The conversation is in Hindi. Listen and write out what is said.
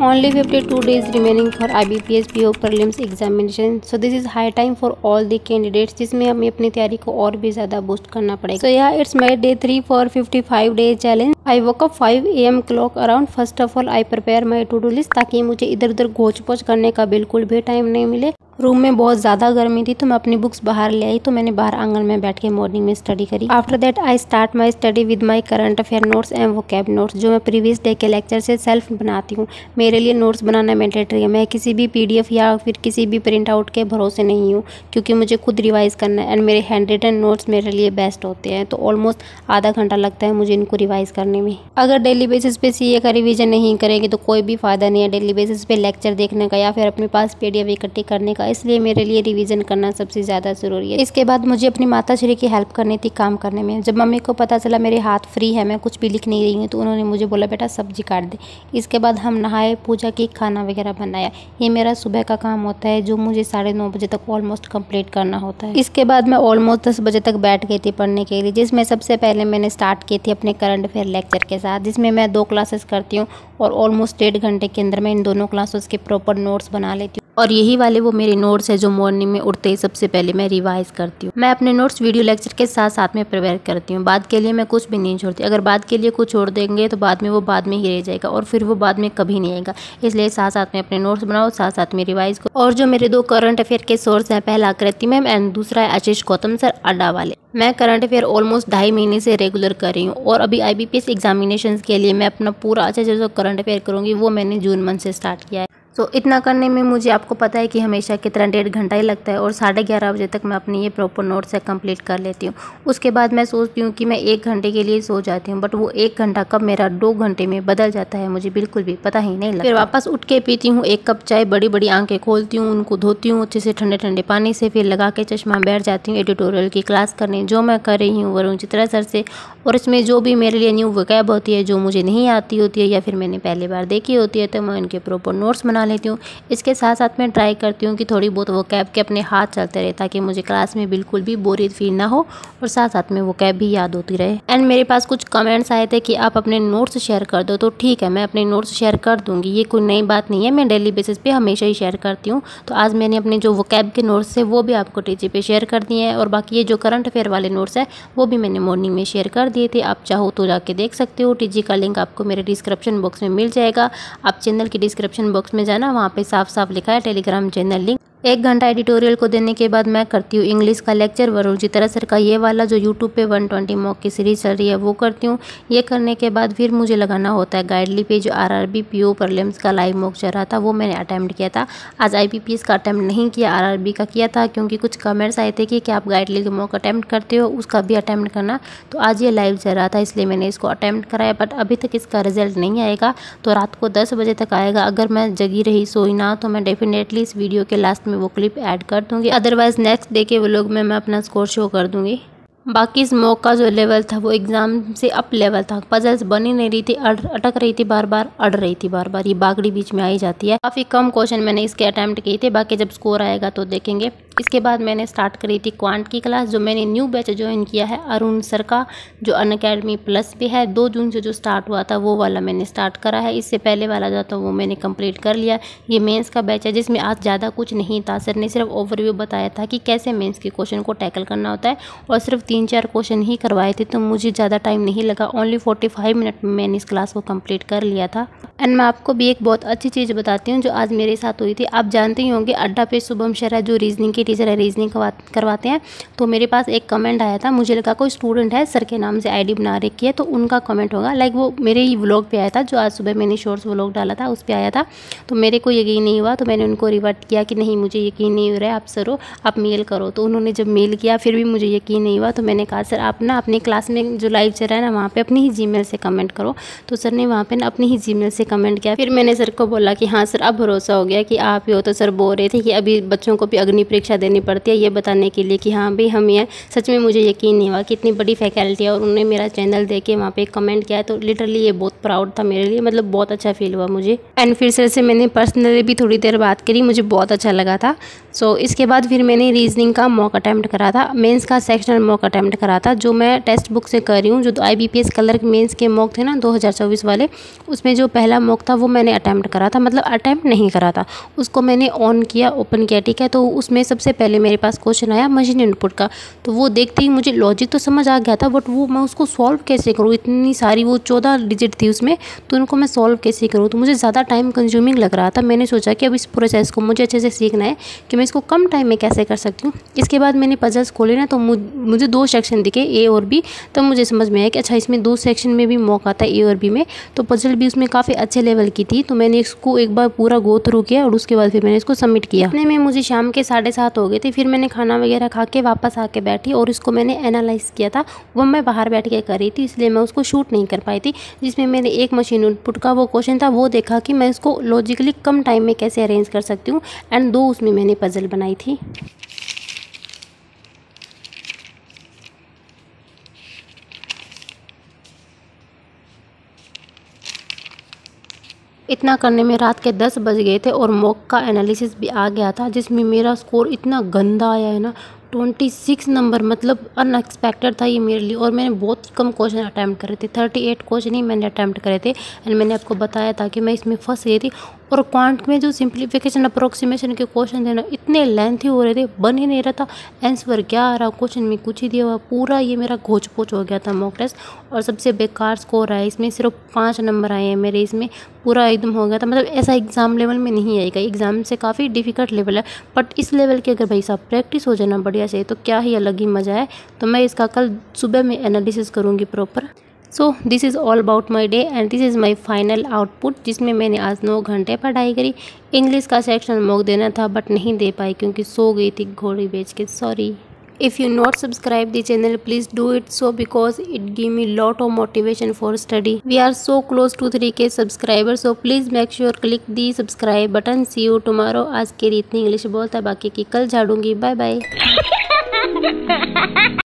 Only 52 days remaining for IBPS PO prelims examination. So this is high time for all the candidates, जिसमें हमें अपनी तैयारी को और भी ज़्यादा बूस्ट करना पड़ेगा. So yeah, it's my day 3 for 55 day challenge. I woke up 5 AM clock around. First of all, I prepare my to-do list ताकि मुझे इधर उधर घोच पोच करने का बिल्कुल भी टाइम नहीं मिले. रूम में बहुत ज़्यादा गर्मी थी तो मैं अपनी बुक्स बाहर ले आई, तो मैंने बाहर आंगन में बैठ के मॉर्निंग में स्टडी करी. After that I start my study with my current affair notes and vocab notes, जो मैं प्रीवियस डे के लेक्चर से सेल्फ बनाती हूँ. मेरे लिए नोट्स बनाना मैंडेटरी है. मैं किसी भी PDF या फिर किसी भी प्रिंट आउट के भरोसे नहीं हूँ, क्योंकि मुझे खुद रिवाइज़ करना है एंड मेरे हैंड रिटन नोट्स मेरे लिए बेस्ट होते हैं. तो ऑलमोस्ट आधा घंटा लगता है मुझे इनको रिवाइज़ करने में. अगर डेली बेसिस पे CA का रिवीजन नहीं करेंगे तो कोई भी फ़ायदा नहीं है डेली बेसिस पे लेक्चर देखने का या फिर अपने पास PDF इकट्ठी करने का. इसलिए मेरे लिए रिवीजन करना सबसे ज़्यादा ज़रूरी है. इसके बाद मुझे अपनी माता श्री की हेल्प करनी थी काम करने में. जब मम्मी को पता चला मेरे हाथ फ्री है, मैं कुछ भी लिख नहीं रही हूँ, तो उन्होंने मुझे बोला बेटा सब्जी काट दे. इसके बाद हम नहाए, पूजा की, खाना वगैरह बनाया. ये मेरा सुबह का काम होता है जो मुझे 9:30 बजे तक ऑलमोस्ट कंप्लीट करना होता है. इसके बाद मैं ऑलमोस्ट 10 बजे तक बैठ गई थी पढ़ने के लिए, जिसमें सबसे पहले मैंने स्टार्ट की थी अपने करंट अफेयर लेक्चर के साथ, जिसमें मैं 2 क्लासेस करती हूँ और ऑलमोस्ट 1.5 घंटे के अंदर मैं इन दोनों क्लासेस के प्रॉपर नोट्स बना लेती हूँ. और यही वाले वो मेरे नोट्स है जो मॉर्निंग में उठते ही सबसे पहले मैं रिवाइज करती हूँ. मैं अपने नोट्स वीडियो लेक्चर के साथ साथ में प्रिपेयर करती हूँ. बाद के लिए मैं कुछ भी नहीं छोड़ती. अगर बाद के लिए कुछ छोड़ देंगे तो बाद में वो बाद में ही रह जाएगा और फिर वो बाद में कभी नहीं आएगा. इसलिए साथ साथ में अपने नोट्स बनाओ, साथ साथ में रिवाइज करो. और जो मेरे 2 करंट अफेयर के सोर्स हैं, पहला कृति मैम एंड दूसरा है आशीष गौतम सर अड्डा वाले. मैं करंट अफेयर ऑलमोस्ट 2.5 महीने से रेगुलर कर रही हूँ और अभी IBPS एग्जामिनेशन के लिए मैं अपना पूरा अच्छे से जो करंट अफेयर करूँगी वो मैंने जून मंथ से स्टार्ट किया है. तो इतना करने में मुझे आपको पता है कि हमेशा की तरह 1.5 घंटा ही लगता है और 11:30 बजे तक मैं अपनी ये प्रॉपर नोट्स है कंप्लीट कर लेती हूँ. उसके बाद मैं सोचती हूँ कि मैं 1 घंटे के लिए सो जाती हूँ, बट वो 1 घंटा कब मेरा 2 घंटे में बदल जाता है मुझे बिल्कुल भी पता ही नहीं लगता. फिर वापस उठ के पीती हूँ 1 कप चाय, बड़ी बड़ी आंखें खोलती हूँ, उनको धोती हूँ अच्छे से ठंडे ठंडे पानी से, फिर लगा के चश्मा बैठ जाती हूँ एडिटोरियल की क्लास करने, जो मैं कर रही हूँ वरुण चित्रा सर से. और इसमें जो भी मेरे लिए न्यू वोकैब होती है, जो मुझे नहीं आती होती है या फिर मैंने पहली बार देखी होती है, तो मैं इनके प्रॉपर नोट्स बना लेती हूँ. इसके साथ साथ मैं ट्राई करती हूँ कि थोड़ी बहुत वोकैब के अपने हाथ चलते रहे, ताकि मुझे क्लास में बिल्कुल भी बोरियत फील ना हो और साथ साथ में वोकैब भी याद होती रहे. एंड मेरे पास कुछ कमेंट्स आए थे कि आप अपने नोट्स शेयर कर दो, तो ठीक है मैं अपने नोट्स शेयर कर दूंगी. ये कोई नई बात नहीं है, मैं डेली बेसिस पे हमेशा ही शेयर करती हूँ. तो आज मैंने अपने जो वोकैब के नोट्स है वो भी आपको TG पे शेयर कर दिए हैं और बाकी ये जो करंट अफेयर वाले नोट्स है वो भी मैंने मॉर्निंग में शेयर कर दिए थे. आप चाहो तो जाके देख सकते हो. TG का लिंक आपको मेरे डिस्क्रिप्शन बॉक्स में मिल जाएगा. आप चैनल के डिस्क्रिप्शन बॉक्स में जाना, वहाँ पे साफ साफ लिखा है टेलीग्राम चैनल लिंक. 1 घंटा एडिटोरियल को देने के बाद मैं करती हूँ इंग्लिश का लेक्चर वरुण चित्रा सर का, ये वाला जो यूट्यूब पे 120 मॉक की सीरीज चल रही है वो करती हूँ. ये करने के बाद फिर मुझे लगाना होता है गाइडली पे, जो RRB PO प्रीलिम्स का लाइव मॉक चल रहा था वो मैंने अटैम्प्ट किया था. आज IBPS का अटैम्प्ट नहीं किया, RRB का किया था, क्योंकि कुछ कमेंट्स आए थे कि क्या आप गाइडली के मॉक अटैम्प्ट करते हो, उसका भी अटैम्प्ट करना. तो आज ये लाइव चल रहा था इसलिए मैंने इसको अटैम्प्ट कराया, बट अभी तक इसका रिजल्ट नहीं आएगा. तो रात को 10 बजे तक आएगा. अगर मैं जगी रही सोई ना तो मैं डेफिनेटली इस वीडियो के लास्ट में वो क्लिप ऐड कर दूंगी. अदरवाइज नेक्स्ट डे के व्लॉग में मैं अपना स्कोर शो कर दूंगी. बाकी इस मॉक का जो लेवल था वो एग्जाम से अप लेवल था. पजल्स बनी नहीं रही थी, अटक रही थी बार बार, अड़ रही थी बार बार, ये बागड़ी बीच में आई जाती है. काफ़ी कम क्वेश्चन मैंने इसके अटैम्प्ट किए थे, बाकी जब स्कोर आएगा तो देखेंगे. इसके बाद मैंने स्टार्ट करी थी क्वांट की क्लास, जो मैंने न्यू बैच ज्वाइन किया है अरुण सर का, जो अनअकैडमी प्लस पे है. 2 जून से जो स्टार्ट हुआ था वो वाला मैंने स्टार्ट करा है. इससे पहले वाला जो था वो मैंने कंप्लीट कर लिया. ये मेंस का बैच है जिसमें आज ज़्यादा कुछ नहीं था. सर ने सिर्फ ओवरव्यू बताया था कि कैसे मेंस के क्वेश्चन को टैकल करना होता है और सिर्फ 3-4 क्वेश्चन ही करवाए थे, तो मुझे ज़्यादा टाइम नहीं लगा. ओनली 45 मिनट में मैंने इस क्लास को कंप्लीट कर लिया था. एंड मैं आपको भी एक बहुत अच्छी चीज़ बताती हूँ जो आज मेरे साथ हुई थी. आप जानते ही होंगे अड्डा पे शुभम शर्मा जो रीजनिंग की टीचर है, रीजनिंग करवाते हैं. तो मेरे पास एक कमेंट आया था, मुझे लगा कोई स्टूडेंट है सर के नाम से ID बना रखी है तो उनका कमेंट होगा. लाइक वो मेरे ही व्लॉग पे आया था, जो आज सुबह मैंने शॉर्ट्स व्लॉग डाला था उस पर आया था. तो मेरे को यकीन नहीं हुआ, तो मैंने उनको रिवर्ट किया कि नहीं मुझे यकीन नहीं हो रहा है, आप सर हो, आप मेल करो. तो उन्होंने जब मेल किया फिर भी मुझे यकीन नहीं हुआ, तो मैंने कहा सर आप ना अपनी क्लास में जो लाइव चल रहा है ना वहाँ पे अपनी ही Gmail से कमेंट करो. तो सर ने वहाँ पे ना अपनी ही Gmail से कमेंट किया. फिर मैंने सर को बोला कि हाँ सर अब भरोसा हो गया कि आप ही हो. तो सर बोल रहे थे कि अभी बच्चों को भी अग्नि परीक्षा परीक्षा देनी पड़ती है ये बताने के लिए कि हाँ भाई हम ये, सच में मुझे यकीन नहीं हुआ कि इतनी बड़ी फैकल्टी है और उन्होंने मेरा चैनल देख के वहाँ पे कमेंट किया है, तो लिटरली ये बहुत प्राउड था मेरे लिए, मतलब बहुत अच्छा फील हुआ मुझे। एंड फिर सर से मैंने पर्सनली भी थोड़ी देर बात करी, मुझे बहुत अच्छा लगा था। सो इसके बाद फिर मैंने रीजनिंग का मॉक अटैम्प्ट करा था, मेंस का सेक्शनल मॉक अटैम्प्ट करा था, जो मैं टेक्स्ट बुक से कर रही हूँ। जो IBPS क्लर्क मेंस के मॉक थे ना 2024 वाले, उसमें जो पहला मॉक था वो मैंने अटैम्प्ट करा था, मतलब अटैम्प्ट नहीं करा था, उसको मैंने ऑन किया, ओपन किया, ठीक है। तो उसमें सबसे पहले मेरे पास क्वेश्चन आया मशीन इनपुट का, तो वो देखते ही मुझे लॉजिक तो समझ आ गया था, बट वो मैं उसको सॉल्व कैसे करूँ, इतनी सारी वो 14 डिजिट थी उसमें, तो उनको मैं सॉल्व कैसे करूँ, तो मुझे ज़्यादा टाइम कंज्यूमिंग लग रहा था। मैंने सोचा कि अब इस प्रोसेस को मुझे अच्छे से सीखना है कि मैं इसको कम टाइम में कैसे कर सकती हूँ। इसके बाद मैंने पजल्स खोले ना, तो मुझे 2 सेक्शन दिखे, A और B, तब मुझे समझ में आया कि अच्छा इसमें 2 सेक्शन में भी मॉक आता है A और B में, तो पजल भी उसमें काफ़ी अच्छे लेवल की थी। तो मैंने इसको एक बार पूरा गो थ्रू किया और उसके बाद फिर मैंने इसको सबमिट किया। इतने में मुझे शाम के 7:30 हो गए थे। फिर मैंने खाना वगैरह खा के वापस आके बैठी और इसको मैंने एनालाइज किया था। वो मैं बाहर बैठ के कर रही थी, इसलिए मैं उसको शूट नहीं कर पाई थी। जिसमें मैंने एक मशीन इनपुट का वो क्वेश्चन था, वो देखा कि मैं इसको लॉजिकली कम टाइम में कैसे अरेंज कर सकती हूँ, एंड 2 उसमें मैंने पजल बनाई थी। इतना करने में रात के 10 बज गए थे और मॉक का एनालिसिस भी आ गया था, जिसमें मेरा स्कोर इतना गंदा आया है ना, 26 नंबर, मतलब अनएक्सपेक्टेड था ये मेरे लिए। और मैंने बहुत कम क्वेश्चन अटैम्प्ट करे थे, 38 क्वेश्चन ही मैंने अटैम्प्ट करे थे। एंड मैंने आपको बताया था कि मैं इसमें फंस गई थी। और क्वांट में जो सिंप्लीफिकेशन अप्रोक्सीमेशन के क्वेश्चन थे ना, इतने लेंथी हो रहे थे, बन ही नहीं रहा था। आंसर क्या आ रहा, क्वेश्चन में कुछ ही दिया हुआ, पूरा ये मेरा घोच पोच हो गया था मॉक टेस्ट। और सबसे बेकार स्कोर आया इसमें, सिर्फ 5 नंबर आए हैं मेरे इसमें, पूरा एकदम हो गया था। मतलब ऐसा एग्जाम लेवल में नहीं आएगा, एग्जाम से काफ़ी डिफिकल्ट लेवल है, बट इस लेवल की अगर भाई साहब प्रैक्टिस हो जाए ना बढ़िया से, तो क्या ही अलग ही मज़ा है। तो मैं इसका कल सुबह में एनालिसिस करूँगी proper. So this is all about my day and this is my final output, जिसमें मैंने आज 9 घंटे पढ़ाई करी। इंग्लिश का सेक्शन मॉक देना था बट नहीं दे पाई क्योंकि सो गई थी घोड़ी बेच के, sorry. If you not subscribe the channel, please do it so because it give me lot of motivation for study. We are so close to 3K subscribers, so please make sure click the subscribe button. See you tomorrow. आज के लिए इतनी इंग्लिश बोलता है, बाकी की कल झाड़ूंगी। Bye bye.